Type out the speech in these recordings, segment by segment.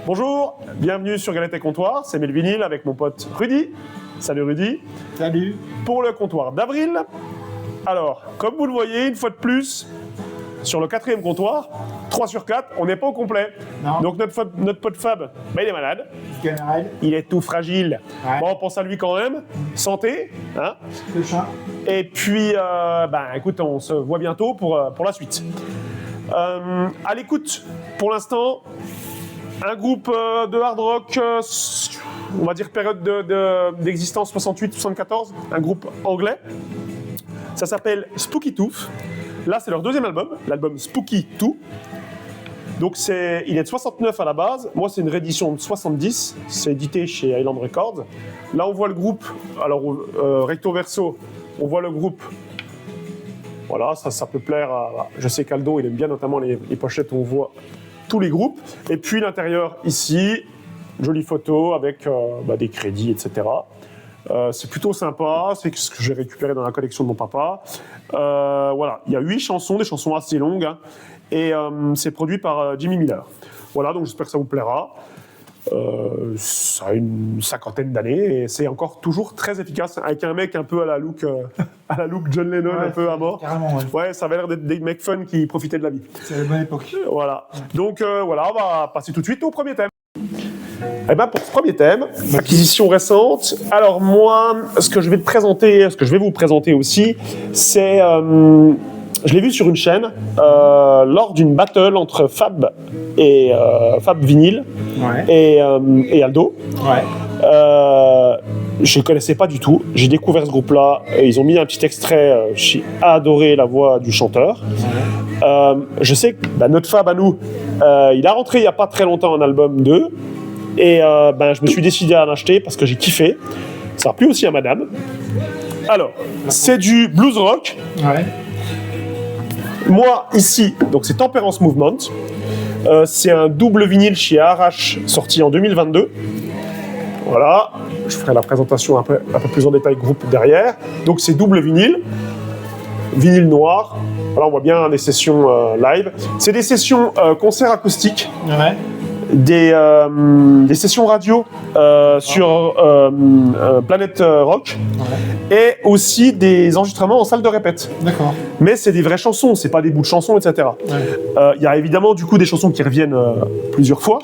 Bonjour, bienvenue sur Galette et Comptoir, c'est Melvinil avec mon pote Rudy. Salut Rudy. Salut. Pour le comptoir d'avril. Alors, comme vous le voyez, une fois de plus, sur le 4e comptoir, 3 sur 4, on n'est pas au complet. Non. Donc notre pote Fab, il est malade. Général. Il est tout fragile. Ouais. Bon, on pense à lui quand même. Santé. Hein. Le chat. Et puis, écoute, on se voit bientôt pour la suite. À l'écoute, pour l'instant, un groupe de hard rock, on va dire période d'existence 68-74, un groupe anglais. Ça s'appelle Spooky Tooth. Là, c'est leur 2e album, l'album Spooky 2. Donc, il est de 69 à la base. Moi, c'est une réédition de 70. C'est édité chez Island Records. Là, on voit le groupe. Alors, recto verso, on voit le groupe. Voilà, ça peut plaire à... Je sais qu'Aldo, il aime bien notamment les pochettes où on voit tous les groupes. Et puis, l'intérieur, ici, jolie photo avec des crédits, etc. C'est plutôt sympa, c'est ce que j'ai récupéré dans la collection de mon papa. Voilà, il y a 8 chansons, des chansons assez longues, hein, et c'est produit par Jimmy Miller. Voilà, donc j'espère que ça vous plaira. Ça a une 50aine d'années et c'est encore toujours très efficace, avec un mec un peu à la look John Lennon, ouais, un peu à mort. Carrément, ouais. Ouais, ça avait l'air d'être des mecs fun qui profitaient de la vie. C'est la bonne époque. Voilà. Donc voilà, on va passer tout de suite au premier thème. Eh ben pour ce premier thème, acquisition récente. Alors moi, ce que je vais vous présenter aussi, c'est, je l'ai vu sur une chaîne lors d'une battle entre Fab et Fab Vinyl, ouais, et Aldo. Ouais. Je ne connaissais pas du tout. J'ai découvert ce groupe-là. Ils ont mis un petit extrait. J'ai adoré la voix du chanteur. Ouais. Je sais que notre Fab à nous, il a rentré il n'y a pas très longtemps un album 2. Et je me suis décidé à l'acheter parce que j'ai kiffé. Ça a plu aussi à madame. Alors, c'est du blues rock. Ouais. Moi, ici, donc c'est Temperance Movement. C'est un double vinyle chez Arash, sorti en 2022. Voilà. Je ferai la présentation un peu plus en détail groupe derrière. Donc c'est double vinyle. Vinyle noir. Voilà, on voit bien les sessions live. C'est des sessions concerts acoustiques. Ouais. Des sessions radio sur Planète Rock, ouais, et aussi des enregistrements en salle de répète. D'accord. Mais c'est des vraies chansons, c'est pas des bouts de chansons, etc. Ouais. Y a évidemment du coup des chansons qui reviennent plusieurs fois.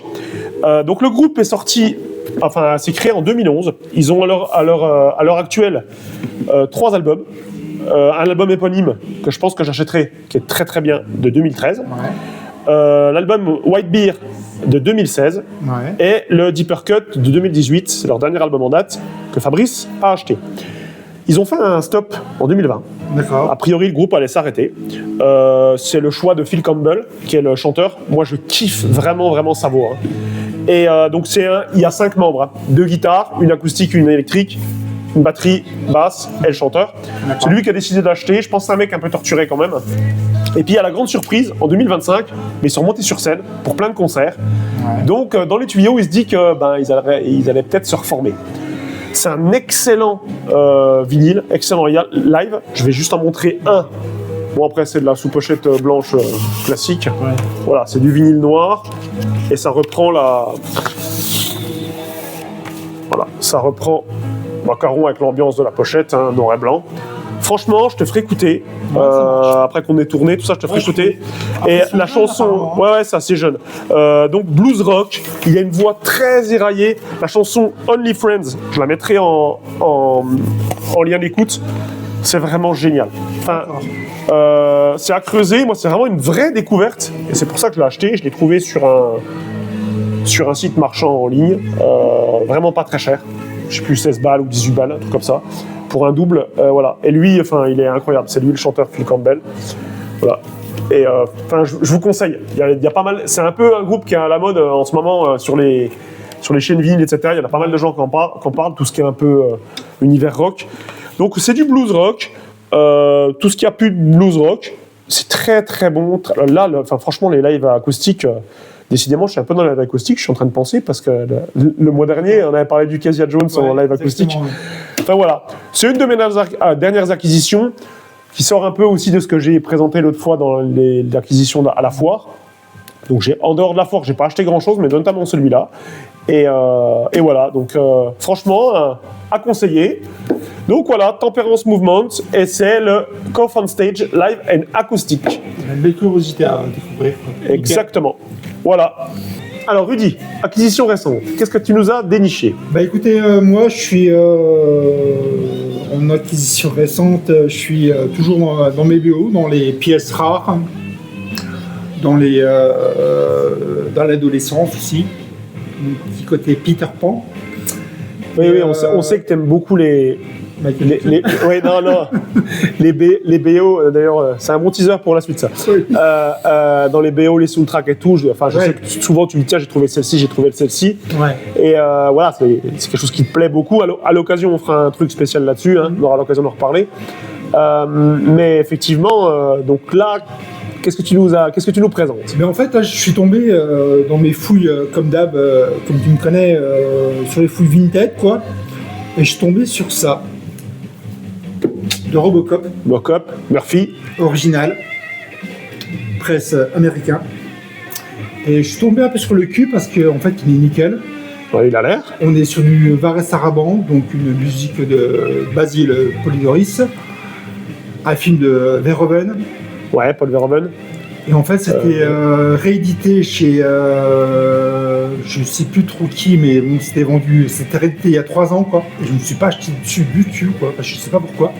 Donc le groupe est sorti, c'est créé en 2011. Ils ont à l'heure actuelle 3 albums. Un album éponyme que je pense que j'achèterai, qui est très très bien, de 2013. Ouais. L'album White Beer de 2016, ouais, et le Deeper Cut de 2018, c'est leur dernier album en date que Fabrice a acheté. Ils ont fait un stop en 2020. D'accord. A priori, le groupe allait s'arrêter. C'est le choix de Phil Campbell, qui est le chanteur. Moi, je kiffe vraiment, vraiment sa voix. Hein. Et donc, il y a 5 membres. Hein. 2 guitares, une acoustique, une électrique, une batterie, basse et le chanteur. C'est lui qui a décidé d'acheter. Je pense que c'est un mec un peu torturé quand même. Et puis, à la grande surprise, en 2025, ils sont montés sur scène pour plein de concerts. Ouais. Donc, dans les tuyaux, il se dit qu'ils allaient peut-être se reformer. C'est un excellent vinyle, excellent live. Je vais juste en montrer un. Bon, après, c'est de la sous-pochette blanche classique. Ouais. Voilà, c'est du vinyle noir. Et ça reprend Voilà, ça reprend Macaron avec l'ambiance de la pochette, hein, noir et blanc. Franchement, je te ferai écouter. Après qu'on ait tourné, tout ça, je te ferai écouter. Et la chanson, ouais, c'est assez jeune. Donc blues rock, il y a une voix très éraillée. La chanson Only Friends, je la mettrai en lien d'écoute. C'est vraiment génial. C'est à creuser. Moi, c'est vraiment une vraie découverte. Et c'est pour ça que je l'ai acheté. Je l'ai trouvé sur un site marchand en ligne, vraiment pas très cher. Je sais plus, 16 balles ou 18 balles, un truc comme ça. Pour un double, voilà. Et lui, il est incroyable. C'est lui le chanteur Phil Campbell. Voilà. Et je vous conseille. Il y a pas mal. C'est un peu un groupe qui est à la mode en ce moment sur les chaînes vinyles, etc. Il y en a pas mal de gens qui en parlent, tout ce qui est un peu univers rock. Donc c'est du blues rock. Tout ce qui a plus de blues rock, c'est très très bon. Là, franchement, les lives acoustiques. Décidément, je suis un peu dans la live acoustique, je suis en train de penser, parce que le mois dernier, on avait parlé du Kezia Jones en live acoustique. Enfin voilà, c'est une de mes dernières acquisitions, qui sort un peu aussi de ce que j'ai présenté l'autre fois dans l'acquisition à la foire. Donc en dehors de la force, j'ai pas acheté grand chose, mais notamment celui-là. Et voilà, donc franchement, à conseiller. Donc voilà, Temperance Movement, et c'est le Cough on Stage Live and Acoustic. Une belle curiosité à découvrir. Exactement. Voilà. Alors Rudy, acquisition récente, qu'est-ce que tu nous as déniché? Bah écoutez, moi je suis en acquisition récente, je suis toujours dans mes BO, dans les pièces rares, dans l'adolescence aussi, un petit côté Peter Pan. Oui, on sait que tu aimes beaucoup les BO, d'ailleurs, c'est un bon teaser pour la suite, ça. Oui. Dans les BO, les soundtracks et tout, je sais que souvent tu me dis, tiens, j'ai trouvé celle-ci. Ouais. Et voilà, c'est quelque chose qui te plaît beaucoup. À l'occasion, on fera un truc spécial là-dessus, hein, on aura l'occasion d'en reparler. Mais effectivement, donc là, qu'est-ce que tu nous présentes? Mais en fait, là, je suis tombé dans mes fouilles, comme d'hab, comme tu me connais, sur les fouilles Vinted, quoi. Et je suis tombé sur ça. De Robocop. Robocop, Murphy. Original. Presse américain. Et je suis tombé un peu sur le cul parce qu'en fait, il est nickel. Ouais, il a l'air. On est sur du Varese Sarabande, donc une musique de Basile Polidoris. Un film de Verhoeven. Ouais, Paul Verhoeven. Et en fait, c'était réédité chez je sais plus trop qui, mais bon, c'était vendu, c'était réédité il y a 3 ans, quoi. Et je me suis pas acheté dessus du tout, quoi. Enfin, je sais pas pourquoi.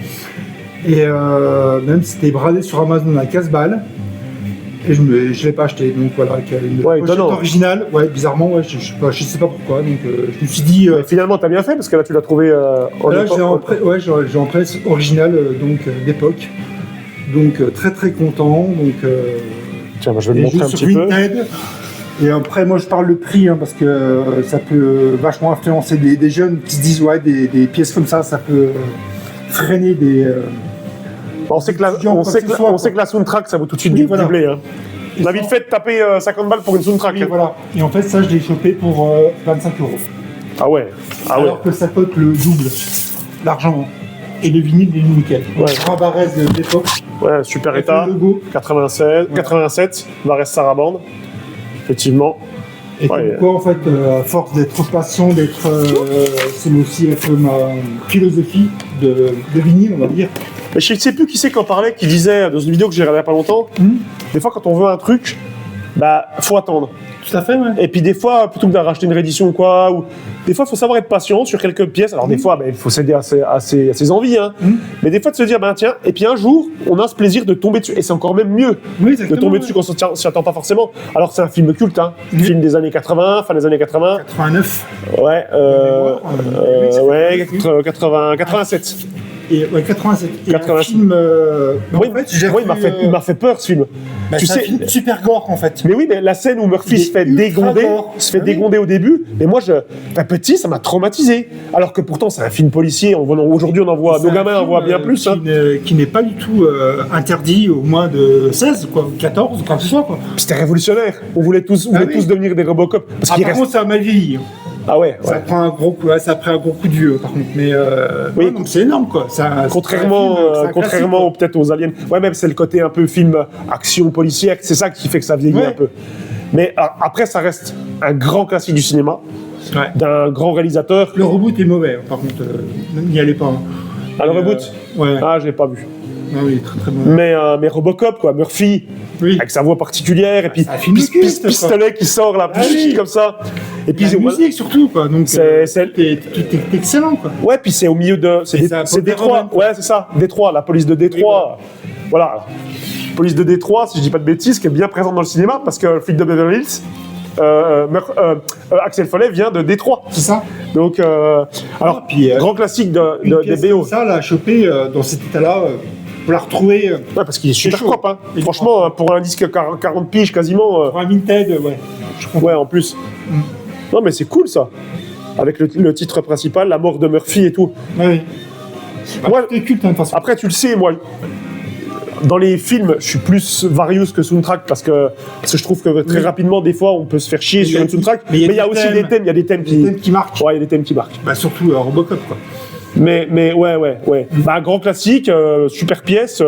Et même c'était bradé sur Amazon à 15 balles. Et je l'ai pas acheté, donc voilà, une pochette originale, ouais, bizarrement, ouais, je sais pas pourquoi, donc je me suis dit... finalement, t'as bien fait, parce que là, tu l'as trouvé là, j'ai en presse originale, donc d'époque, donc très très content, donc... Tiens, moi, je vais le montrer un petit peu. Et après, moi, je parle le prix, hein, parce que ça peut vachement influencer des jeunes qui se disent, ouais, des pièces comme ça peut freiner des... On sait que la soundtrack, ça vaut tout de suite du blé. Hein. On a vite fait de taper 50 balles pour une soundtrack. Oui, voilà. Et en fait, ça, je l'ai chopé pour 25 €. Ah ouais. Alors que ça coûte le double, l'argent. Et le vinyle, il est nickel. Ouais. Un Varese d'époque. Ouais, super état. 87, Varese Sarabande. Effectivement. Et pourquoi, en fait, à force d'être patient, c'est aussi un peu ma philosophie de vinyle, on va dire. Mais je ne sais plus qui c'est qui en parlait, qui disait dans une vidéo que j'ai regardée il n'y a pas longtemps, des fois quand on veut un truc, bah faut attendre. Tout à fait, ouais. Et puis des fois, plutôt que de racheter une réédition ou quoi, des fois il faut savoir être patient sur quelques pièces. Alors des fois, il faut céder à ses envies, hein. Mais des fois de se dire, tiens, et puis un jour, on a ce plaisir de tomber dessus, et c'est encore même mieux de tomber dessus quand on s'y attend pas forcément. Alors c'est un film culte, hein. Film des années 80, fin des années 80. 89. Ouais, 87. Et, ouais, 87. Et 87. un film... oui, en fait, il m'a fait peur, ce film. Bah, tu sais, un film super gore, en fait. Mais oui, mais la scène où Murphy se fait dégonder au début, mais moi, petit, ça m'a traumatisé. Alors que pourtant, c'est un film policier. Aujourd'hui, nos gamins en voient bien plus. Qui n'est pas du tout interdit au moins de 16, quoi, 14, quand ce soit, quoi. C'était révolutionnaire. On voulait tous devenir des Robocop. Par contre, ça m'a vieilli. Ah ouais. Ça prend un gros coup, ça a pris un gros coup de vieux, par contre. Mais oui, donc c'est énorme, quoi. Contrairement peut-être aux aliens. Ouais, même c'est le côté un peu film action policière. C'est ça qui fait que ça vieillit un peu. Mais après, ça reste un grand classique du cinéma, d'un grand réalisateur. Le reboot est mauvais, par contre. N'y allez pas. Hein. Ah, le reboot. Ouais. Ah, je l'ai pas vu. Ah oui, très très mauvais. Mais Robocop, quoi, Murphy, avec sa voix particulière, et puis pistolet qui sort là, comme ça. Et puis la musique surtout, quoi. Donc c'est excellent, quoi. Ouais, puis c'est au milieu de, c'est Détroit. Ouais, c'est ça, Détroit, la police de Détroit. Oui, voilà, police de Détroit, si je dis pas de bêtises, qui est bien présente dans le cinéma, parce que le flic de Beverly Hills, Axel Foley vient de Détroit. C'est ça. Donc, alors, grand classique des BO. Ça, l'a chopé dans cet état-là. Pour la retrouver. Ouais, parce qu'il est super propre. Hein. Franchement, pour un disque 40 piges quasiment. Pour un Vinted, ouais. Ouais, en plus. Non, mais c'est cool ça. Avec le titre principal, la mort de Murphy et tout. Ouais. Moi, c'est culte, hein, de toute façon. Après, tu le sais, moi, dans les films, je suis plus various que soundtrack parce que je trouve que très rapidement, des fois, on peut se faire chier sur une soundtrack. Mais il y a aussi des thèmes. Il y a des thèmes qui marquent. Ouais, il y a des thèmes qui marquent. Bah, surtout Robocop, quoi. Mais ouais. Bah, grand classique, super pièce,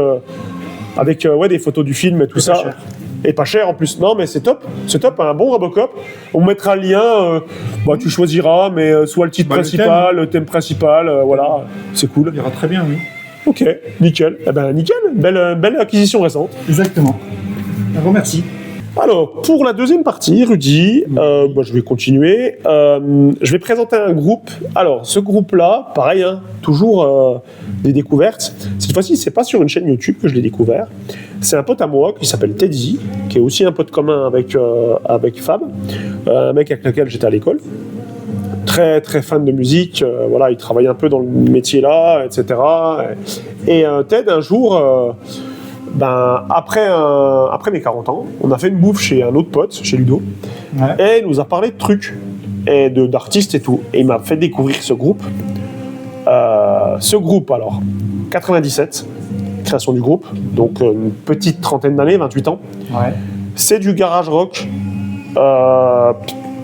avec des photos du film et tout ça. Et pas cher en plus. Non, mais c'est top, un bon Robocop. On mettra le lien, tu choisiras, mais soit le titre principal, le thème principal, voilà, c'est cool. Il ira très bien, oui. Ok, nickel. Eh ben nickel, belle acquisition récente. Exactement. Un gros merci. Alors, pour la deuxième partie, Rudy, je vais continuer. Je vais présenter un groupe. Alors, ce groupe-là, pareil, hein, toujours des découvertes. Cette fois-ci, c'est pas sur une chaîne YouTube que je l'ai découvert. C'est un pote à moi qui s'appelle Teddy, qui est aussi un pote commun avec Fab, un mec avec lequel j'étais à l'école. Très très fan de musique, voilà, il travaille un peu dans le métier là, etc. Et Ted, un jour, après mes 40 ans, on a fait une bouffe chez un autre pote, chez Ludo, et il nous a parlé de trucs, et d'artistes et tout. Et il m'a fait découvrir ce groupe. Alors, 97, création du groupe, donc une petite trentaine d'années, 28 ans. Ouais. C'est du garage rock,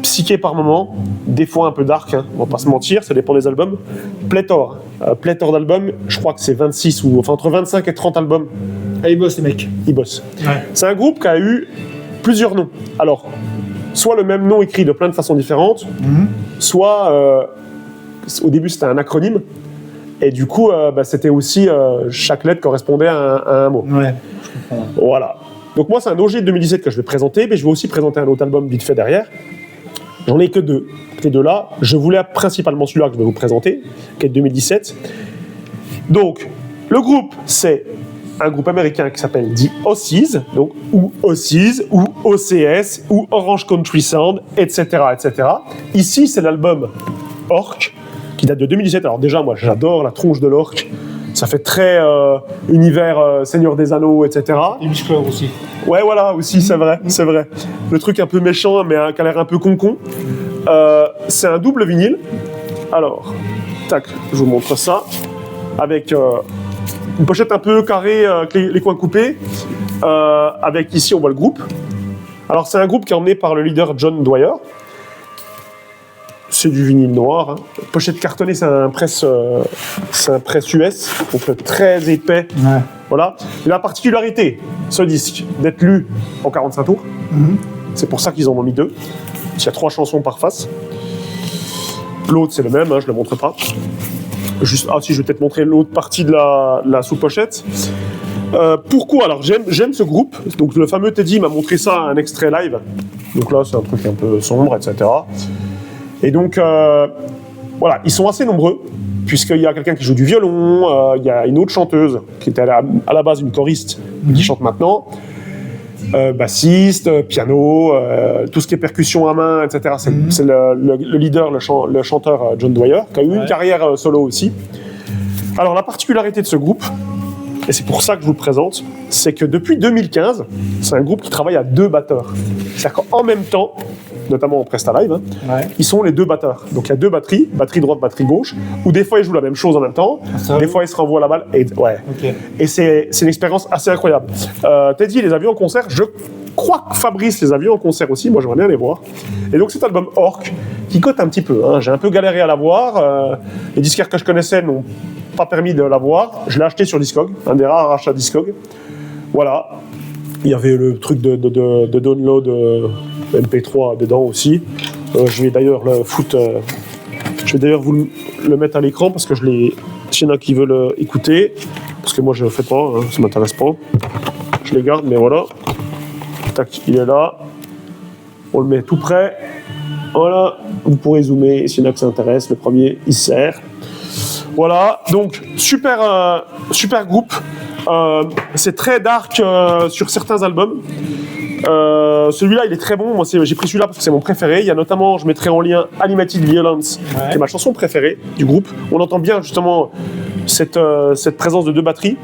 psyché par moment, des fois un peu dark, hein, on va pas se mentir, ça dépend des albums. Pléthore d'albums, je crois que c'est 26 ou enfin entre 25 et 30 albums. Ah, ils bossent, les mecs. Ils bossent. Ouais. C'est un groupe qui a eu plusieurs noms. Alors, soit le même nom écrit de plein de façons différentes, soit au début c'était un acronyme, et du coup c'était aussi chaque lettre correspondait à un mot. Ouais, je comprends. Voilà. Donc moi c'est un OG de 2017 que je vais présenter, mais je vais aussi présenter un autre album vite fait derrière. J'en ai que deux. Ces deux-là, je voulais principalement celui-là que je vais vous présenter, qui est de 2017. Donc, le groupe, c'est un groupe américain qui s'appelle The Ossies, donc ou Ossies, ou OCS, ou Orange Country Sound, etc., etc. Ici, c'est l'album Orc, qui date de 2017. Alors déjà, moi, j'adore la tronche de l'orc. Ça fait très univers Seigneur des Anneaux, etc. Et Musclor aussi. Ouais, voilà, aussi, c'est vrai. Le truc un peu méchant, mais qui a l'air un peu con-con. C'est un double vinyle. Alors, tac, je vous montre ça. Avec une pochette un peu carrée, avec les coins coupés. Avec ici, on voit le groupe. Alors, c'est un groupe qui est emmené par le leader John Dwyer. C'est du vinyle noir. Hein. Pochette cartonnée, c'est un presse US, donc très épais. Ouais. Voilà. Et la particularité, ce disque, d'être lu en 45 tours. C'est pour ça qu'ils en ont mis deux. Il y a 3 chansons par face. L'autre, c'est le même, hein, je ne le montre pas. Je vais peut-être montrer l'autre partie de la sous-pochette. Pourquoi? Alors, j'aime ce groupe. Donc, le fameux Teddy m'a montré ça, un extrait live. Donc là, c'est un truc un peu sombre, etc. Et donc, voilà, ils sont assez nombreux, puisqu'il y a quelqu'un qui joue du violon, il y a une autre chanteuse, qui était à la base une choriste, qui chante maintenant, bassiste, piano, tout ce qui est percussion à main, etc. C'est le leader, le chanteur John Dwyer, qui a eu une carrière solo aussi. Alors, la particularité de ce groupe, et c'est pour ça que je vous le présente, c'est que depuis 2015, c'est un groupe qui travaille à 2 batteurs. C'est-à-dire qu'en même temps, notamment en Presta Live, hein, ils sont les 2 batteurs. Donc il y a 2 batteries, batterie droite, batterie gauche, où des fois ils jouent la même chose en même temps, des fois ils se renvoient la balle, et c'est une expérience assez incroyable. Teddy les a vus en concert, je crois que Fabrice les a vus en concert aussi, moi j'aimerais bien les voir. Et donc cet album Orc, qui cote un petit peu, hein, j'ai un peu galéré à l'avoir, les disquaires que je connaissais n'ont pas permis de l'avoir, je l'ai acheté sur Discog, un des rares achats Discog. Voilà, il y avait le truc de download MP3 dedans aussi. Je vais d'ailleurs vous le mettre à l'écran parce que s'il y en a qui veulent écouter, parce que moi je ne le fais pas, hein, ça m'intéresse pas. Je les garde, mais voilà. Tac, il est là. On le met tout près. Voilà, vous pourrez zoomer s'il y en a que ça intéresse. Le premier, il sert. Voilà, donc super groupe. C'est très dark sur certains albums. Celui-là, il est très bon. Moi, j'ai pris celui-là parce que c'est mon préféré. Il y a notamment, je mettrai en lien Animated Violence, qui est ma chanson préférée du groupe. On entend bien justement cette présence de 2 batteries.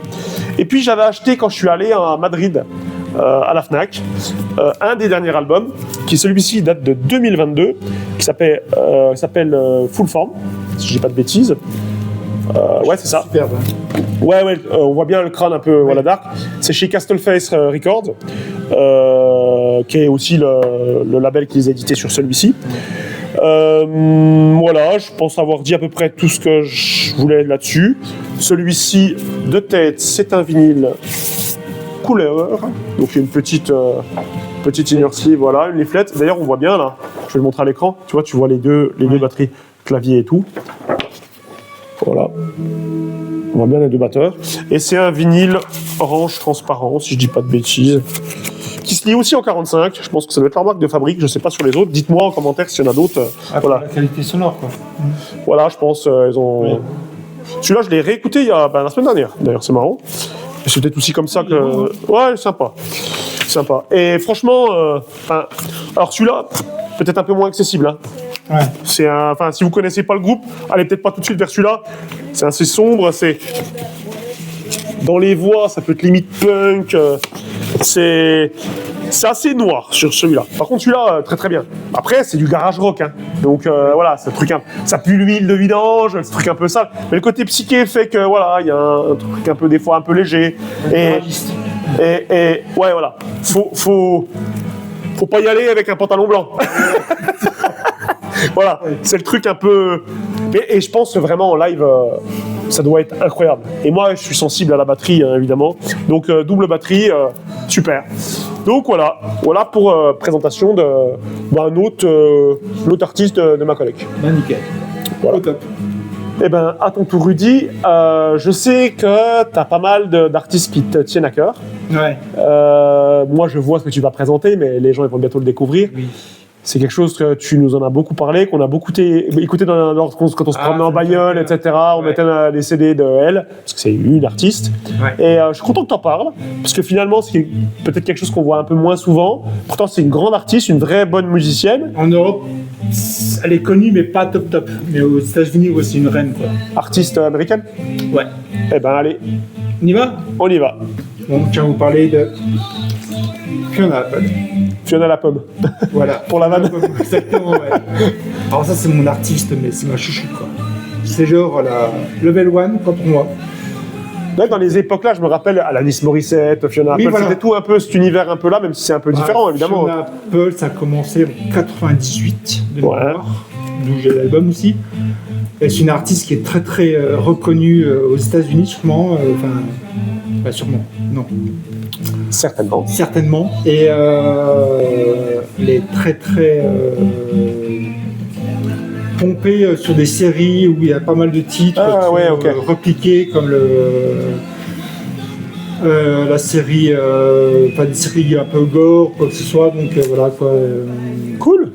Et puis, j'avais acheté quand je suis allé à Madrid, à la Fnac, un des derniers albums, qui celui-ci date de 2022, qui s'appelle Full Form, si je dis pas de bêtises. Ouais, c'est ça. Superbe. Ouais, on voit bien le crâne un peu dark. C'est chez Castleface Records, qui est aussi le label qui les a édités sur celui-ci. Voilà, je pense avoir dit à peu près tout ce que je voulais là-dessus. Celui-ci, de tête, c'est un vinyle couleur. Donc il y a une petite inner sleeve, voilà, une leaflet. D'ailleurs, on voit bien là, je vais le montrer à l'écran. Tu vois, tu vois les deux batteries, clavier et tout. Voilà. On voit bien les deux batteurs. Et c'est un vinyle orange transparent, si je dis pas de bêtises, qui se lie aussi en 45. Je pense que ça doit être leur marque de fabrique, je sais pas sur les autres. Dites-moi en commentaire s'il y en a d'autres. Voilà. La qualité sonore, quoi. Voilà, je pense ils ont. Oui. Celui-là, je l'ai réécouté il y a la semaine dernière. D'ailleurs, c'est marrant. C'est peut-être aussi comme ça que. Ouais, sympa. Et franchement, alors celui-là, peut-être un peu moins accessible. Hein. Ouais. C'est si vous connaissez pas le groupe, allez peut-être pas tout de suite vers celui-là. C'est assez sombre, c'est dans les voix, ça peut être limite punk. C'est assez noir sur celui-là. Par contre, celui-là, très très bien. Après, c'est du garage rock, hein. Donc voilà, c'est un truc ça pue l'huile de vidange, c'est un truc un peu sale. Mais le côté psyché fait que voilà, il y a un truc un peu des fois un peu léger. Et ouais, voilà. Faut pas y aller avec un pantalon blanc. Voilà, c'est le truc un peu. Et je pense que vraiment en live, ça doit être incroyable. Et moi, je suis sensible à la batterie, hein, évidemment. Donc double batterie, super. Donc voilà pour présentation d'un autre artiste de ma collègue. Nickel. Voilà. Au top. Eh ben, à ton tour, Rudy, je sais que tu as pas mal d'artistes qui te tiennent à cœur. Ouais. Moi, je vois ce que tu vas présenter, mais les gens ils vont bientôt le découvrir. Oui. C'est quelque chose que tu nous en as beaucoup parlé, qu'on a beaucoup écouté quand on se promenait en bagnole, etc. On mettait des CD de elle, parce que c'est une artiste. Ouais. Et je suis content que tu en parles, parce que finalement, c'est peut-être quelque chose qu'on voit un peu moins souvent. Pourtant, c'est une grande artiste, une vraie bonne musicienne. En Europe, elle est connue, mais pas top. Mais aux États-Unis, c'est une reine, quoi. Artiste américaine ? Ouais. Eh ben, allez. On y va ? On y va. Bon, je tiens à vous parler de Fiona Apple. Fiona la pomme. Voilà. Pour la vanne. Exactement, ouais. Alors ça, c'est mon artiste, mais c'est ma chouchoute, quoi. C'est genre la level 1 pour moi. Dans les époques-là, je me rappelle Alanis Morissette, Fiona Apple, voilà. C'était tout un peu cet univers un peu là, même si c'est un peu différent, évidemment. Fiona Apple, ça a commencé en 98 de mémoire, d'où j'ai l'album aussi. Et c'est une artiste qui est très très reconnue aux États-Unis, sûrement. Sûrement, non. Certainement. Et elle est très très pompée sur des séries où il y a pas mal de titres repliqués, comme la série, des séries un peu gore, quoi que ce soit. Donc voilà quoi. Cool.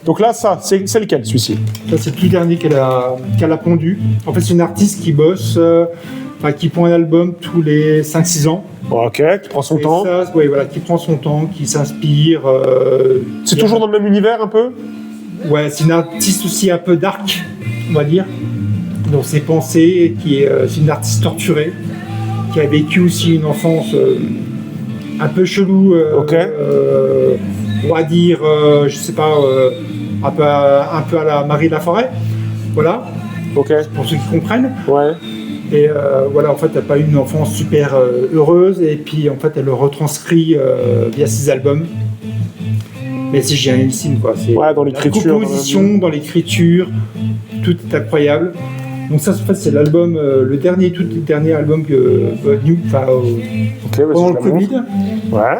Donc là, ça, c'est lequel, celui-ci ? Ça, c'est le tout dernier qu'elle a pondu. En fait, c'est une artiste qui bosse, qui prend un album tous les 5-6 ans. Ok, qui prend son temps. Ça, qui prend son temps, qui s'inspire. C'est toujours dans le même univers, un peu ? Ouais, c'est une artiste aussi un peu dark, on va dire, dans ses pensées, c'est une artiste torturée, qui a vécu aussi une enfance un peu chelou, on va dire, je sais pas, un peu à la Marie Laforêt, voilà, pour ceux qui comprennent. Ouais. Et voilà, en fait, elle n'a pas eu une enfance super heureuse, et puis en fait, elle le retranscrit via ses albums. Mais c'est génialissime, quoi. C'est dans l'écriture. La composition, dans l'écriture, tout est incroyable. Donc ça, en fait, c'est l'album, le dernier album pendant le Covid. Ouais.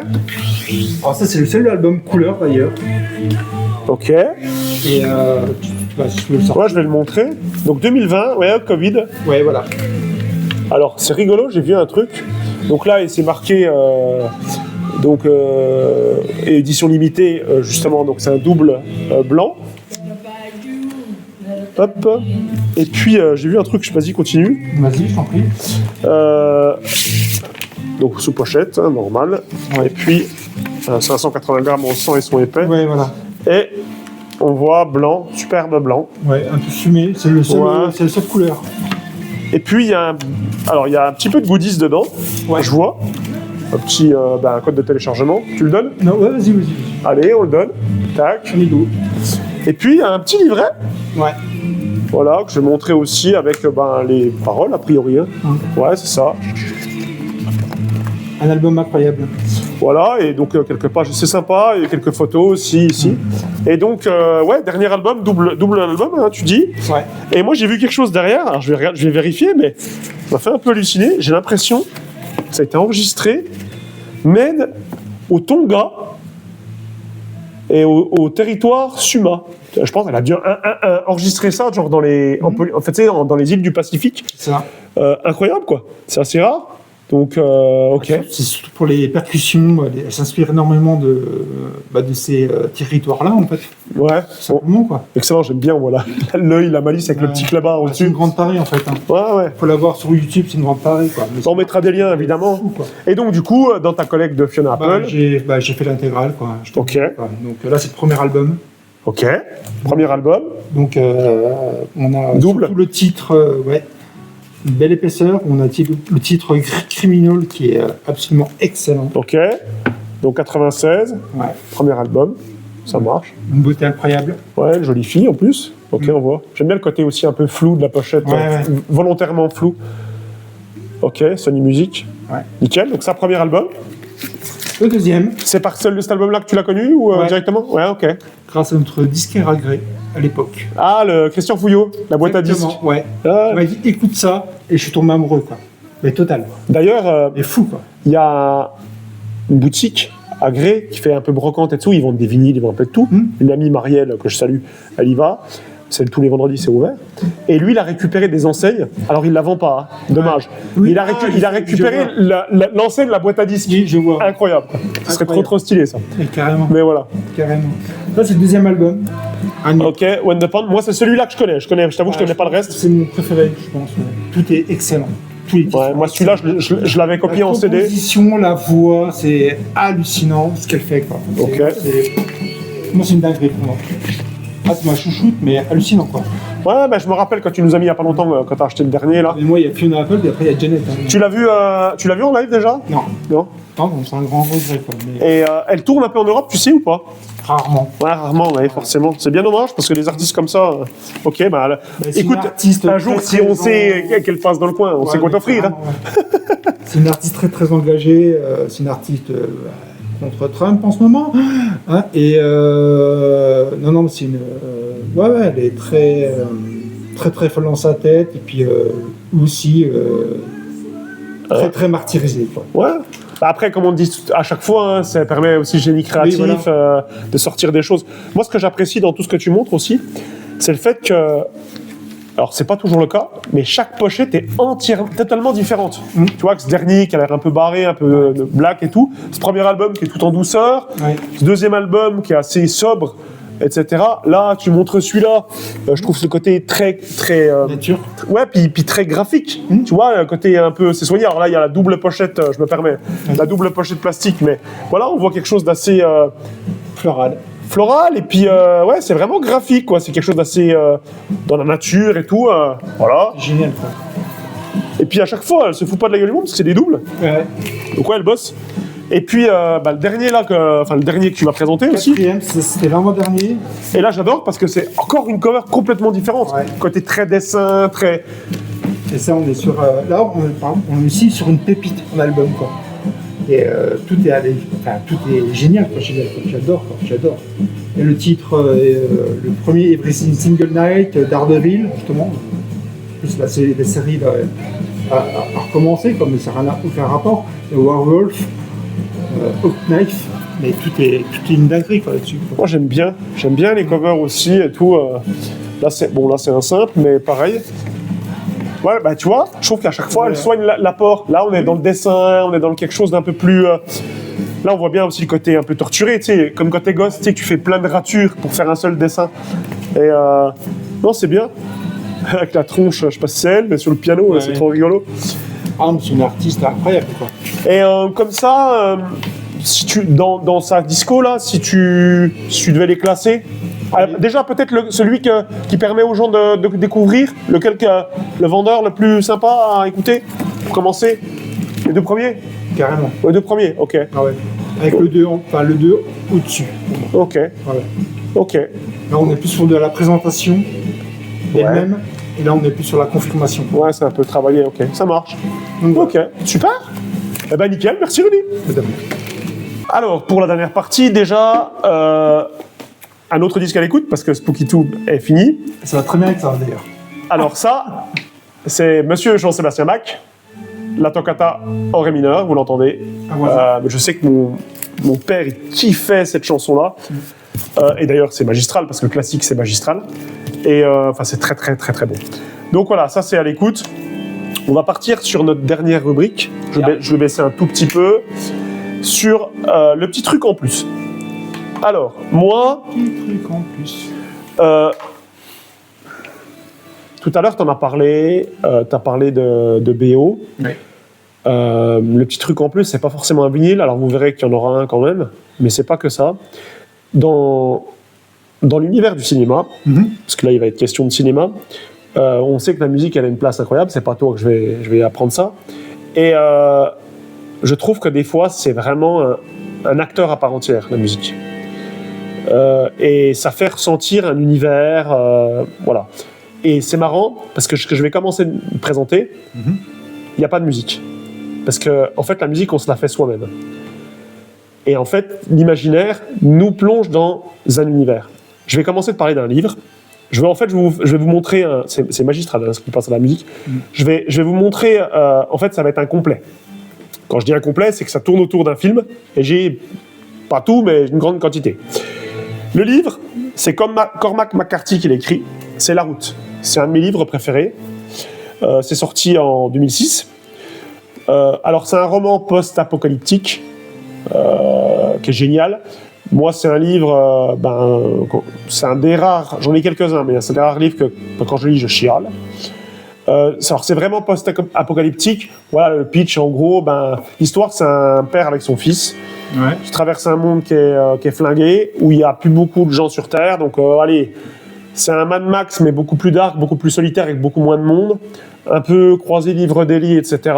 Alors ça, c'est le seul album couleur, d'ailleurs. Ok. Et si tu veux le sortir. Ouais, je vais le montrer. Donc 2020, Covid. Ouais, voilà. Alors, c'est rigolo, j'ai vu un truc. Donc là, il s'est marqué... édition limitée, justement, donc c'est un double blanc. Hop. Et puis, j'ai vu un truc, vas-y, continue. Vas-y, je t'en prie. Donc, sous pochette, hein, normal. Ouais. Et puis, 580 grammes en sang et son épais. Ouais, voilà. Et on voit blanc, superbe blanc. Ouais, un peu fumé, c'est le seul couleur. Et puis, il y a un petit peu de goodies dedans, je vois. Un petit un code de téléchargement. Tu le donnes ? Non, ouais, vas-y. Allez, on le donne. Tac. Amigo. Et puis, il y a un petit livret. Ouais. Voilà, que je vais montrer aussi avec les paroles, a priori. Hein. Ouais, c'est ça. Un album incroyable. Voilà, et donc quelques pages, c'est sympa, et quelques photos aussi, ici. Et donc, dernier album, double album, hein, tu dis. Ouais. Et moi, j'ai vu quelque chose derrière, alors je vais vérifier, mais ça m'a fait un peu halluciner. J'ai l'impression que ça a été enregistré mène au Tonga et au territoire Suma. Je pense qu'elle a dû enregistrer ça genre dans les, en fait, tu sais, dans les îles du Pacifique. C'est ça. Incroyable, quoi. C'est assez rare. Donc, ok. C'est surtout pour les percussions, elle s'inspire énormément de ces territoires-là, en fait. Ouais. Simplement, quoi. Excellent, j'aime bien, voilà. L'œil, la malice avec le petit clabat C'est au-dessus. une grande parée, en fait. Hein. Ouais. Faut la voir sur YouTube, c'est une grande parée, quoi. Mais On mettra des liens, évidemment. fou, quoi. Et donc, du coup, dans ta collecte de Fiona Apple. J'ai fait l'intégrale, quoi. Ok. Quoi. Donc là, c'est le premier album. Ok. Premier album. Donc, on a Double. surtout le titre, une belle épaisseur. On a le titre Criminal qui est absolument excellent. Ok. Donc 96. Ouais. Premier album. Ça marche. Une beauté incroyable. Ouais, une jolie fille en plus. Ok, on voit. J'aime bien le côté aussi un peu flou de la pochette. Ouais. Volontairement flou. Ok, Sony Music. Ouais. Nickel. Donc ça, premier album. Le deuxième, C'est par cet album-là que tu l'as connu ou Ouais. directement? Ouais, ok. grâce à notre disquaire agré à l'époque. Ah, le Christian Fouillot, la boîte à disques. Exactement, ouais. Ah. Il m'a dit écoute ça et je suis tombé amoureux, quoi. Mais total. D'ailleurs, Mais fou, quoi. il y a une boutique à Gré qui fait un peu brocante et tout. Ils vendent des vinyles, ils vendent un peu de tout. Une amie, Marielle, que je salue, elle y va. Tous les vendredis, c'est ouvert. Et lui, il a récupéré des enseignes. Alors, il ne la vend pas, hein. Dommage. Oui. Il a récupéré l'enseigne de la boîte à disques. Oui, je vois. Incroyable. Ce serait Incroyable. trop stylé, ça. Et carrément. Mais voilà. Carrément. Ça, c'est le deuxième album. Ok, When the Pound. Moi, c'est celui-là que je connais. Je t'avoue que je connais pas le reste. C'est mon préféré, je pense. Ouais. Tout est excellent. Tous les titres Ouais, sont moi, celui-là, excellents. je l'avais copié La en CD. composition, la voix, c'est hallucinant ce qu'elle fait, quoi. Ok. Moi, c'est une dinguerie pour moi. Ah, c'est ma chouchoute, mais hallucinant, quoi. Ouais, je me rappelle quand tu nous as mis il y a pas longtemps, quand t'as acheté le dernier, là. Et moi, il y a Fiona Apple, et après, il y a Janet. Hein. Tu l'as vu en live déjà? Non. Non. Non, c'est un grand regret, quoi. Mais Et elle tourne un peu en Europe, tu sais ou pas? rarement. Ouais, rarement, ouais, forcément. C'est bien dommage parce que les artistes comme ça, ok, c'est écoute, une artiste un jour, très, si très on sait qu'elle passe dans le coin, on sait quoi mais t'offrir. Hein. carrément, ouais. C'est une artiste très très engagée, c'est une artiste contre Trump en ce moment. Hein, et non, mais c'est une. Elle est très très folle dans sa tête et puis aussi très très martyrisée, quoi. Ouais. Après, comme on dit à chaque fois, hein, ça permet aussi génie créatif Oui, de sortir des choses. Moi, ce que j'apprécie dans tout ce que tu montres aussi, c'est le fait que, alors c'est pas toujours le cas, mais chaque pochette est totalement différente. Tu vois que ce dernier qui a l'air un peu barré, un peu black et tout, ce premier album qui est tout en douceur, ce deuxième album qui est assez sobre, etc. Là, tu montres celui-là, je trouve ce côté très Nature. ouais, puis très graphique. Tu vois, un côté un peu, c'est soigné. Alors là, il y a la double pochette, je me permets, la double pochette plastique, mais voilà, on voit quelque chose d'assez floral, et puis ouais, c'est vraiment graphique, quoi. C'est quelque chose d'assez dans la nature et tout. Voilà. C'est génial, quoi. Et puis à chaque fois, elle se fout pas de la gueule du monde parce que c'est des doubles. Ouais. Donc ouais, elle bosse. Et puis le dernier là, le dernier que tu vas présenter aussi. Quatrième, c'était l'avant-dernier. Et là, j'adore parce que c'est encore une cover complètement différente. Ouais. Côté très dessin, très. Et ça, on est sur. Là, on est ici sur une pépite en album, quoi. Et tout est génial, quoi. J'adore, quoi. J'adore. Et le titre, le premier Every Single Night, Daredevil, justement. En plus, là, c'est la série là, à recommencer, quoi, mais ça n'a aucun rapport. Et Werewolf, Hawk Knife, mais tout est une dinguerie, quoi, là-dessus, quoi. Moi, j'aime bien les covers aussi et tout. Là, c'est un simple, mais pareil. Ouais, tu vois, je trouve qu'à chaque fois, elle soigne l'apport. Là, on est dans le dessin, on est dans quelque chose d'un peu plus. Là, on voit bien aussi le côté un peu torturé, tu sais, comme quand t'es gosse, tu sais, tu fais plein de ratures pour faire un seul dessin. Et non, c'est bien. Avec la tronche, je sais pas si c'est elle, mais sur le piano, c'est trop rigolo. Ah, mais c'est une artiste incroyable, quoi. Et comme ça, si dans sa disco, là, si tu devais les classer, déjà peut-être celui qui permet aux gens de découvrir, lequel le vendeur le plus sympa à écouter, pour commencer, les deux premiers. Carrément. Les deux premiers, ok. Ah ouais. Avec le 2 au-dessus. Ok, Voilà. ok. Là, on est plus sur de la présentation elle-même. Et là, on est plus sur la confirmation. Ouais, c'est un peu travaillé, ok. Ça marche. Donc, Ok, super. Eh ben nickel, merci Rudy. voilà. Alors, pour la dernière partie, déjà, un autre disque à l'écoute, parce que Spooky Tube est fini. Ça va très bien avec ça, d'ailleurs. Alors ça, c'est Monsieur Jean-Sébastien Bach. la toccata en ré mineur, vous l'entendez. Je sais que mon père, il kiffait cette chanson-là. Et d'ailleurs, c'est magistral, parce que le classique, c'est magistral. Et c'est très, très, très, très bon. Donc voilà, ça, c'est à l'écoute. On va partir sur notre dernière rubrique. Je vais baisser un tout petit peu. Sur le petit truc en plus. Alors, moi... Petit truc en plus. Tout à l'heure, tu en as parlé. Tu as parlé de BO. Oui. Le petit truc en plus, c'est pas forcément un vinyle. Alors, vous verrez qu'il y en aura un quand même. Mais c'est pas que ça. Dans l'univers du cinéma, parce que là, il va être question de cinéma, on sait que la musique, elle a une place incroyable. C'est pas toi que je vais apprendre ça. Et je trouve que des fois, c'est vraiment un acteur à part entière, la musique. Et ça fait ressentir un univers, voilà. Et c'est marrant, parce que je vais commencer à me présenter, il n'y a pas de musique. Parce que, en fait, la musique, on se la fait soi-même. Et en fait, l'imaginaire nous plonge dans un univers. Je vais commencer de parler d'un livre. Je vais vous montrer, c'est magistral ce qui passe à la musique. Je vais vous montrer, en fait, ça va être un complet. Quand je dis un complet, c'est que ça tourne autour d'un film, et j'ai pas tout, mais une grande quantité. Le livre, c'est comme Cormac McCarthy qui l'a écrit, c'est La Route. C'est un de mes livres préférés. C'est sorti en 2006. Alors, c'est un roman post-apocalyptique qui est génial. Moi, c'est un livre, c'est un des rares, j'en ai quelques-uns, mais c'est un des rares livres que quand je lis, je chiale. Alors, c'est vraiment post-apocalyptique. Voilà le pitch, en gros, l'histoire, c'est un père avec son fils qui traverse un monde qui est flingué, où il n'y a plus beaucoup de gens sur Terre. Donc, allez, c'est un Mad Max, mais beaucoup plus dark, beaucoup plus solitaire, avec beaucoup moins de monde. Un peu croisé livre d'Eli, etc.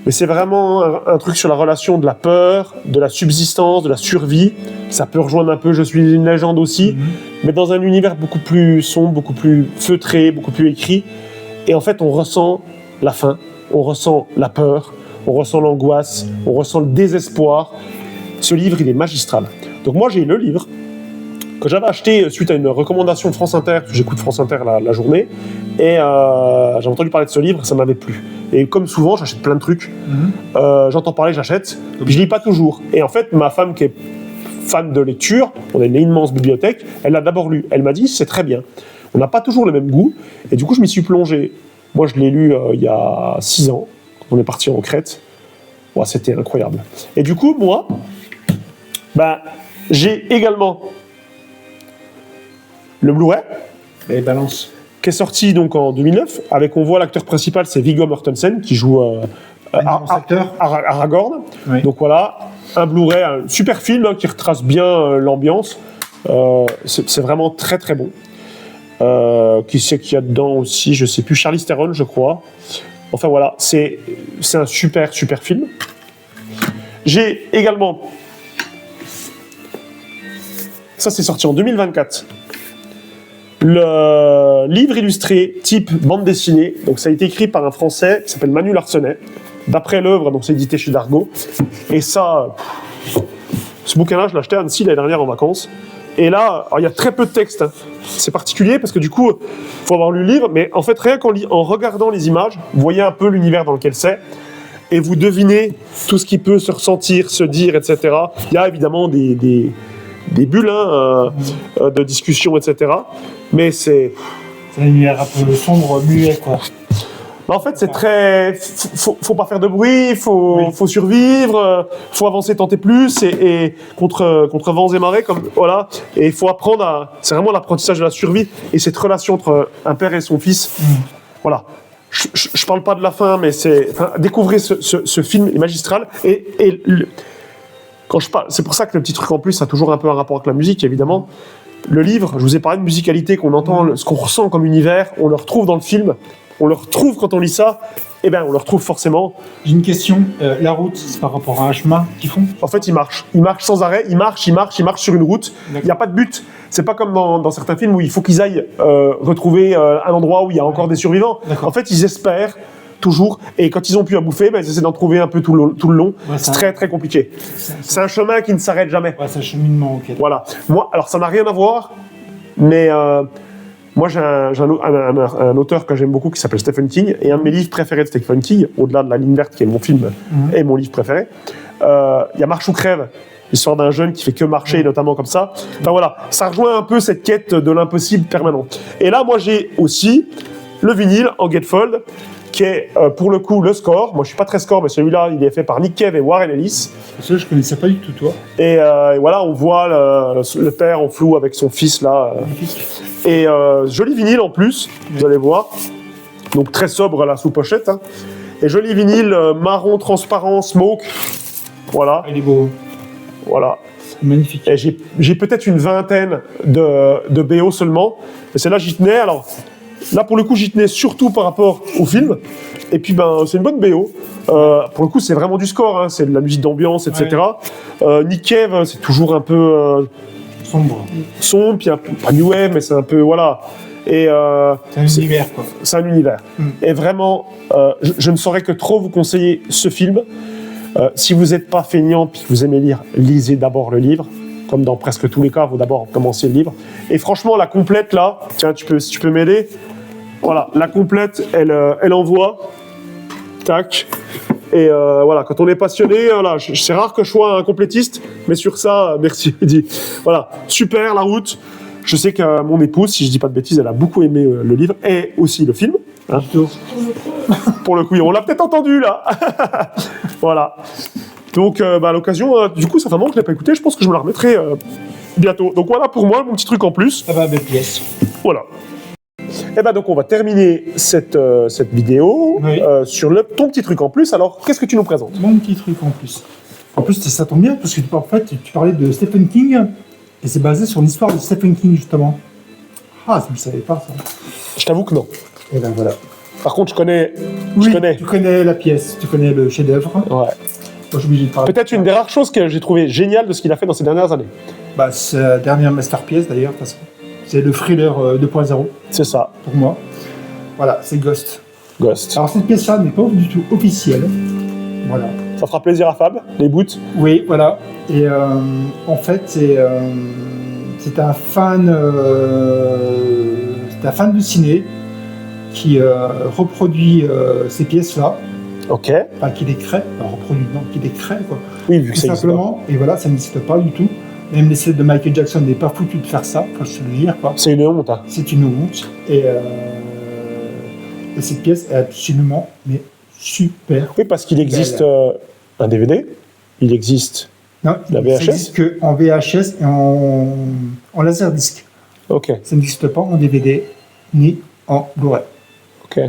Mais c'est vraiment un truc sur la relation de la peur, de la subsistance, de la survie. Ça peut rejoindre un peu Je suis une légende aussi, mais dans un univers beaucoup plus sombre, beaucoup plus feutré, beaucoup plus écrit. Et en fait, on ressent la faim, on ressent la peur, on ressent l'angoisse, on ressent le désespoir. Ce livre, il est magistral. Donc moi, j'ai le livre que j'avais acheté suite à une recommandation de France Inter, parce que j'écoute France Inter la journée, et j'ai entendu parler de ce livre, ça m'avait plu. Et comme souvent, j'achète plein de trucs. J'entends parler, j'achète, puis je lis pas toujours. Et en fait, ma femme qui est fan de lecture, on a une immense bibliothèque, elle l'a d'abord lu. Elle m'a dit, c'est très bien. On n'a pas toujours le même goût, et du coup, je m'y suis plongé. Moi, je l'ai lu il y a 6 ans, quand on est parti en Crète. Ouais, c'était incroyable. Et du coup, moi, j'ai également le Blu-ray. Et balance. Qui est sorti donc en 2009, avec, on voit l'acteur principal, c'est Viggo Mortensen, qui joue Aragorn. Oui. Donc voilà, un Blu-ray, un super film qui retrace bien l'ambiance. C'est vraiment très très bon. Qui c'est qu'il y a dedans aussi, je sais plus, Charlize Theron, je crois. Enfin voilà, c'est un super super film. J'ai également, ça c'est sorti en 2024, le livre illustré type bande dessinée. Donc ça a été écrit par un Français qui s'appelle Manu Larsenet, d'après l'œuvre, donc c'est édité chez Dargaud. Et ça, ce bouquin-là, je l'ai acheté à Annecy l'année dernière en vacances. Et là, il y a très peu de texte. C'est particulier parce que du coup, il faut avoir lu le livre, mais en fait, rien qu'en regardant les images, vous voyez un peu l'univers dans lequel c'est, et vous devinez tout ce qui peut se ressentir, se dire, etc. Il y a évidemment des bulles de discussion, etc. Mais c'est un univers un peu sombre, muet, quoi. En fait, c'est très... Faut pas faire de bruit, faut survivre, faut avancer, tenter plus, et contre vents et marées, comme voilà. Et il faut apprendre à... C'est vraiment l'apprentissage de la survie, et cette relation entre un père et son fils. Voilà. Je parle pas de la fin, mais découvrez ce film magistral. Quand je parle, c'est pour ça que le petit truc en plus a toujours un peu un rapport avec la musique, évidemment. Le livre, je vous ai parlé de musicalité, qu'on entend, ce qu'on ressent comme univers, on le retrouve dans le film. On le retrouve quand on lit ça, on le retrouve forcément. J'ai une question, la route, c'est par rapport à un chemin qu'ils font ? En fait, il marche sans arrêt, il marche sur une route, il n'y a pas de but. C'est pas comme dans certains films où il faut qu'ils aillent retrouver un endroit où il y a encore des survivants. En fait, ils espèrent toujours, et quand ils n'ont plus à bouffer, ils essaient d'en trouver un peu tout le long. C'est très très compliqué. C'est un chemin qui ne s'arrête jamais. Ouais, c'est un cheminement, ok. Voilà. Moi, alors ça n'a rien à voir, mais Moi, j'ai un auteur que j'aime beaucoup qui s'appelle Stephen King, et un de mes livres préférés de Stephen King, au-delà de La Ligne verte, qui est mon film et mon livre préféré, il y a Marche ou crève, l'histoire d'un jeune qui fait que marcher, notamment comme ça. Enfin voilà, ça rejoint un peu cette quête de l'impossible permanente. Et là, moi, j'ai aussi le vinyle en gatefold, qui est pour le coup le score. Moi, je suis pas très score, mais celui-là, il est fait par Nick Cave et Warren Ellis. Ça, je connaissais pas du tout, toi. Et voilà, on voit le père en flou avec son fils là. Et joli vinyle en plus, vous allez voir. Donc très sobre là sous pochette. Hein. Et joli vinyle marron transparent smoke. Voilà. Il est beau. Voilà. Magnifique. Et j'ai peut-être une vingtaine de BO seulement. Et celle-là, j'y tenais. Alors là, pour le coup, j'y tenais surtout par rapport au film. Et puis, c'est une bonne BO. Pour le coup, c'est vraiment du score. Hein. C'est de la musique d'ambiance, etc. Ouais. Nick Cave, c'est toujours un peu sombre, puis pas new wave, mais c'est un peu voilà. Et c'est un univers, quoi. C'est un univers. Et vraiment, je ne saurais que trop vous conseiller ce film. Si vous n'êtes pas feignant puis que vous aimez lire, lisez d'abord le livre. Comme dans presque tous les cas, il faut d'abord commencer le livre. Et franchement, la complète là, tiens, si tu peux m'aider. Voilà, la complète, elle envoie. Tac. Et voilà, quand on est passionné, voilà, c'est rare que je sois un complétiste, mais sur ça, merci Eddie. Voilà, super la route. Je sais que mon épouse, si je dis pas de bêtises, elle a beaucoup aimé le livre et aussi le film. Hein. Pour le coup, on l'a peut-être entendu là. Voilà. Donc, à l'occasion, du coup, ça fait un moment que je l'ai pas écouté. Je pense que je me la remettrai bientôt. Donc voilà pour moi mon petit truc en plus. Ça va avec pièce. Voilà. Et donc on va terminer cette vidéo sur ton petit truc en plus. Alors, qu'est-ce que tu nous présentes ? Mon petit truc en plus. En plus, ça tombe bien parce que en fait, tu parlais de Stephen King et c'est basé sur l'histoire de Stephen King justement. Ah, je ne savais pas ça. Je t'avoue que non. Et ben voilà. Par contre, je connais. Tu connais la pièce, tu connais le chef-d'œuvre. Ouais. Moi, je suis obligé de parler. Peut-être une des rares choses que j'ai trouvé géniale de ce qu'il a fait dans ces dernières années. C'est la dernière masterpiece d'ailleurs, de toute façon. C'est le thriller 2.0. C'est ça. Pour moi. Voilà, c'est Ghost. Ghost. Alors cette pièce-là n'est pas du tout officielle. Voilà. Ça fera plaisir à Fab, les boots. Oui, voilà. Et en fait, c'est un fan de ciné qui reproduit ces pièces-là. Ok. Enfin, qui les crée. Enfin, reproduit, non, qui les crée, quoi. Oui, vu que c'est simplement. Et voilà, ça n'existe pas du tout. Même les scènes de Michael Jackson n'est pas foutu de faire ça, faut se le dire, quoi. C'est une honte, hein. C'est une honte. Et cette pièce est absolument super. Oui, parce qu'il existe un DVD, il existe la VHS. Il n'existe qu'en VHS et en laserdisc. Ok. Ça n'existe pas en DVD ni en Blu-ray. Ok.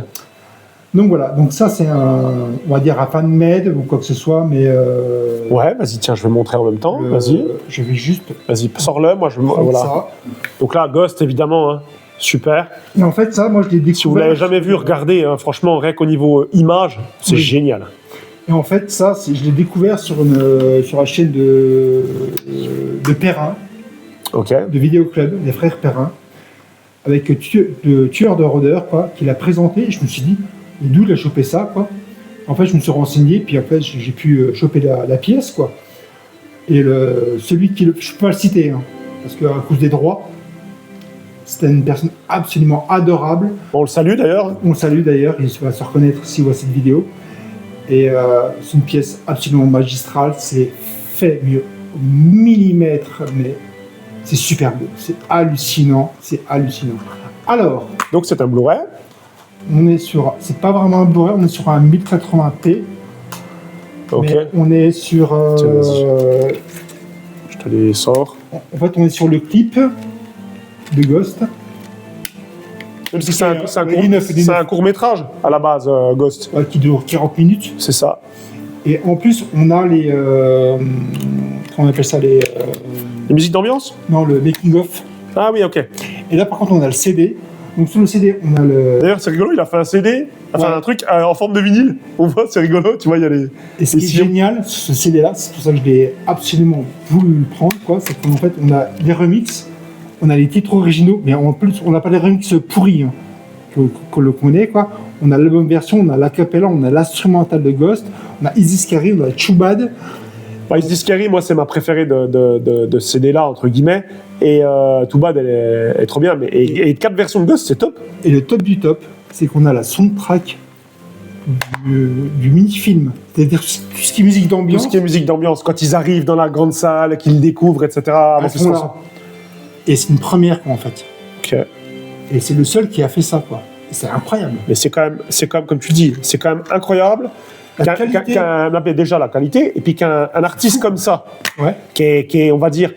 Donc voilà, donc ça c'est on va dire un fan-made ou quoi que ce soit, mais... Ouais, vas-y, tiens, je vais montrer en même temps, vas-y. Je vais juste... Vas-y, sors-le, moi je... Voilà. Ça. Donc là, Ghost, évidemment, hein. Super. Et en fait, ça, moi je l'ai découvert... Si vous ne l'avez jamais vu, regardez, hein, franchement, rien qu'au niveau image, c'est génial. Et en fait, ça, je l'ai découvert sur la chaîne de Perrin, de Vidéo Club, des frères Perrin, avec le tueur de rôdeurs, quoi, qui l'a présenté, et je me suis dit, d'où il a chopé ça, quoi. En fait, je me suis renseigné, puis en fait, j'ai pu choper la pièce, quoi. Et celui qui je ne peux pas le citer, hein, parce qu'à cause des droits, c'était une personne absolument adorable. On le salue d'ailleurs. On le salue d'ailleurs, il va se reconnaître s'il voit cette vidéo. Et c'est une pièce absolument magistrale, c'est fait mieux au millimètre, mais c'est super beau, c'est hallucinant, Alors. Donc c'est un Blu-ray. On est sur, c'est pas vraiment un Blu-ray, on est sur un 1080p. Ok. Mais on est sur. Je te les sors. En fait, on est sur le clip de Ghost. Même si c'est un court-métrage à la base, Ghost. Qui dure 40 minutes. C'est ça. Et en plus, on a les. Comment on appelle ça, les musiques d'ambiance ? Non, le making-of. Ah oui, ok. Et là, par contre, on a le CD. Donc, sur le CD, on a le. D'ailleurs, c'est rigolo, il a fait un CD, enfin un truc en forme de vinyle. On voit, c'est rigolo, tu vois, il y a les. Et ce qui est génial, ce CD-là, c'est pour ça que je l'ai absolument voulu le prendre, quoi. C'est qu'en fait, on a les remixes. On a les titres originaux, mais en plus, on n'a pas les remixes pourris, hein, qu'on le connaît, quoi. On a l'album version, on a l'acapella, on a l'instrumental de Ghost, on a Easy Scary, on a Chubad. Ice Discary, moi, c'est ma préférée de CD-là, entre guillemets. Et Too Bad, elle est trop bien. Mais, et 4 versions de Ghost, c'est top. Et le top du top, c'est qu'on a la soundtrack du mini-film. C'est-à-dire tout ce qui est musique d'ambiance. Tout ce qui est musique d'ambiance, quand ils arrivent dans la grande salle, qu'ils le découvrent, etc. À ce moment-là. Et c'est une première, quoi, en fait. Ok. Et c'est le seul qui a fait ça, quoi. Et c'est incroyable. Mais c'est quand même, comme tu dis, c'est quand même incroyable. Déjà la qualité, et puis qu'un artiste comme ça, ouais. qui est, on va dire,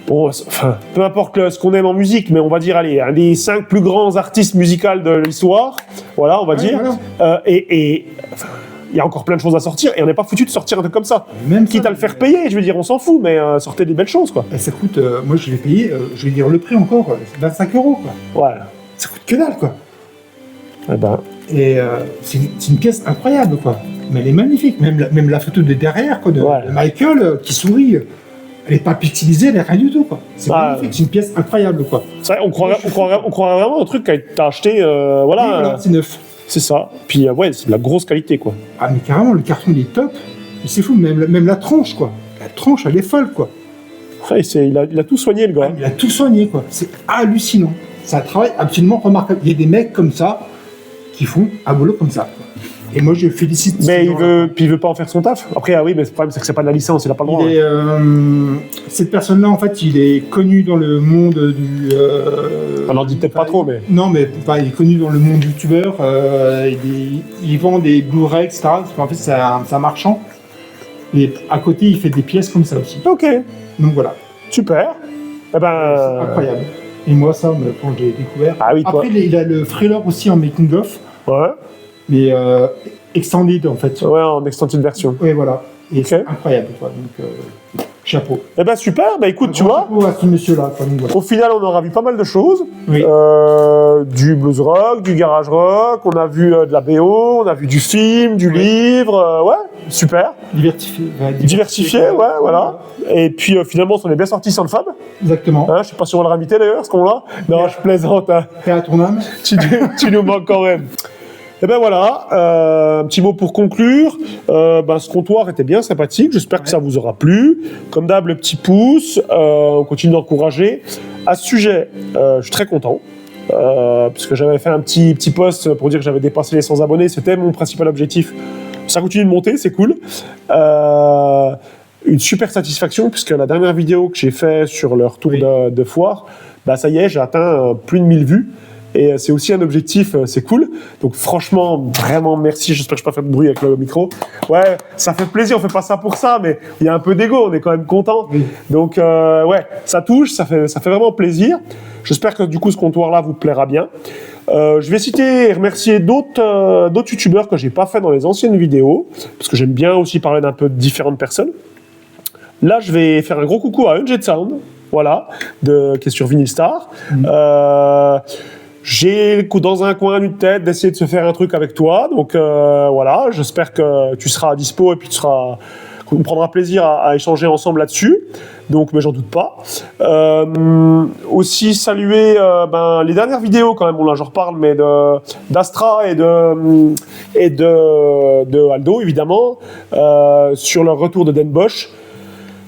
bon, enfin, peu importe ce qu'on aime en musique, mais on va dire, allez, un des 5 plus grands artistes musicaux de l'histoire, voilà, on va dire, voilà. Et enfin, il y a encore plein de choses à sortir, et on n'est pas foutu de sortir un truc comme ça. Même quitte à le faire payer, je veux dire, on s'en fout, mais sortez des belles choses, quoi. Et ça coûte, moi je l'ai payé, je vais dire le prix encore, c'est 25 €, quoi. Ouais. Ça coûte que dalle, quoi. Eh ben. Et c'est une pièce incroyable, quoi. Mais elle est magnifique, même la photo de derrière, quoi, de Michael qui sourit. Elle n'est pas pixelisée, elle n'est rien du tout, quoi. C'est magnifique, c'est une pièce incroyable, quoi. C'est vrai, on croirait vraiment un truc que t'as acheté, voilà. Oui, voilà, c'est neuf. C'est ça. Puis ouais, c'est de la grosse qualité, quoi. Ah mais carrément, le carton il est top. Mais c'est fou, même la tronche, quoi. La tronche, elle est folle, quoi. Ouais, il a tout soigné, le gars. Ah, il a tout soigné, quoi. C'est hallucinant. C'est un travail absolument remarquable. Il y a des mecs comme ça qui font un boulot comme ça, quoi. Et moi, je félicite. Mais il veut pas en faire son taf. Après, ah oui, mais le problème, c'est que c'est pas de la licence, il a pas le droit. Cette personne-là, en fait, il est connu dans le monde du. On n'en dit peut-être pas trop, mais. Non, mais il est connu dans le monde youtubeur. Il vend des Blu-ray, etc. Parce qu'en fait, c'est un marchand. Et à côté, il fait des pièces comme ça aussi. Ok. Donc voilà. Super. Eh ben. C'est incroyable. Et moi, ça, quand j'ai découvert. Ah oui, après, il a le thriller aussi en making-of. Ouais. Mais extended en fait. Ouais, en extended version. Oui, voilà. Et okay. C'est incroyable, quoi. Donc, chapeau. Eh ben super, bah écoute, tu vois. Chapeau à ce monsieur-là, quoi. Donc, voilà. Au final, on aura vu pas mal de choses. Oui. Du blues rock, du garage rock, on a vu de la BO, on a vu du film, du livre, ouais, super. Diversifié, ouais, voilà. Et puis finalement, on est bien sorti sans le Fab. Exactement. Hein, je sais pas si on va le ramiter d'ailleurs, ce qu'on-là. Non, je plaisante. Hein. Paix à ton âme. Tu nous manques quand même. Et ben voilà, un petit mot pour conclure. Ce comptoir était bien sympathique, j'espère que ça vous aura plu. Comme d'hab, le petit pouce, on continue d'encourager. À ce sujet, je suis très content, puisque j'avais fait un petit post pour dire que j'avais dépassé les 100 abonnés, c'était mon principal objectif. Ça continue de monter, c'est cool. Une super satisfaction, puisque la dernière vidéo que j'ai fait sur le retour de foire, ça y est, j'ai atteint plus de 1000 vues. Et c'est aussi un objectif, c'est cool. Donc franchement, vraiment merci. J'espère que je n'ai pas fait de bruit avec le micro. Ouais, ça fait plaisir, on fait pas ça pour ça, mais il y a un peu d'ego, on est quand même content. Oui. Donc ouais, ça touche, ça fait vraiment plaisir. J'espère que du coup ce comptoir-là vous plaira bien. Je vais citer et remercier d'autres youtubeurs que j'ai pas fait dans les anciennes vidéos, parce que j'aime bien aussi parler d'un peu de différentes personnes. Là, je vais faire un gros coucou à Unjet Sound, voilà, qui est sur Vinyl Star. J'ai dans un coin une tête d'essayer de se faire un truc avec toi, donc voilà, j'espère que tu seras à dispo et puis qu'on prendra plaisir à échanger ensemble là-dessus, donc mais j'en doute pas. Aussi saluer les dernières vidéos quand même, bon là j'en reparle, mais d'Astra et de Aldo évidemment, sur leur retour de Den Bosch.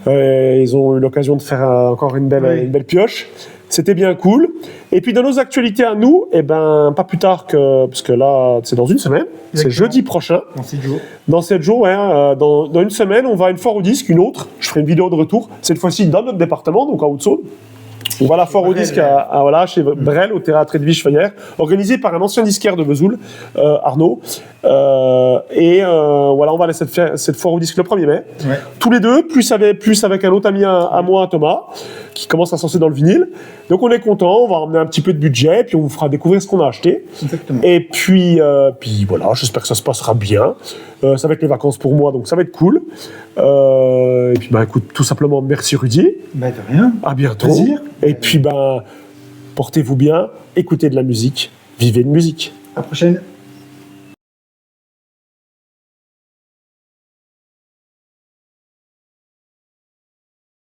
Ils ont eu l'occasion de faire encore une belle pioche. C'était bien cool. Et puis dans nos actualités à nous, pas plus tard parce que là, c'est dans une semaine, c'est jeudi prochain. Dans 7 jours. Dans 7 jours, ouais. Dans une semaine, on va à une foire au disque, une autre. Je ferai une vidéo de retour, cette fois-ci dans notre département, donc à Haute-Saône. On va à la foire au disque chez Brel, au théâtre Edwige Feuillère, organisée par un ancien disquaire de Vesoul, Arnaud. On va aller cette foire au disque le 1er mai. Ouais. Tous les deux, plus avec un autre ami à moi, Thomas, qui commence à se lancer dans le vinyle. Donc on est content, on va ramener un petit peu de budget, puis on vous fera découvrir ce qu'on a acheté. Exactement. Et puis voilà, j'espère que ça se passera bien. Ça va être les vacances pour moi, donc ça va être cool. Et puis écoute, tout simplement, merci Rudy. De rien. À bientôt. Plaisir. Et puis portez-vous bien, écoutez de la musique, vivez de musique. À la prochaine.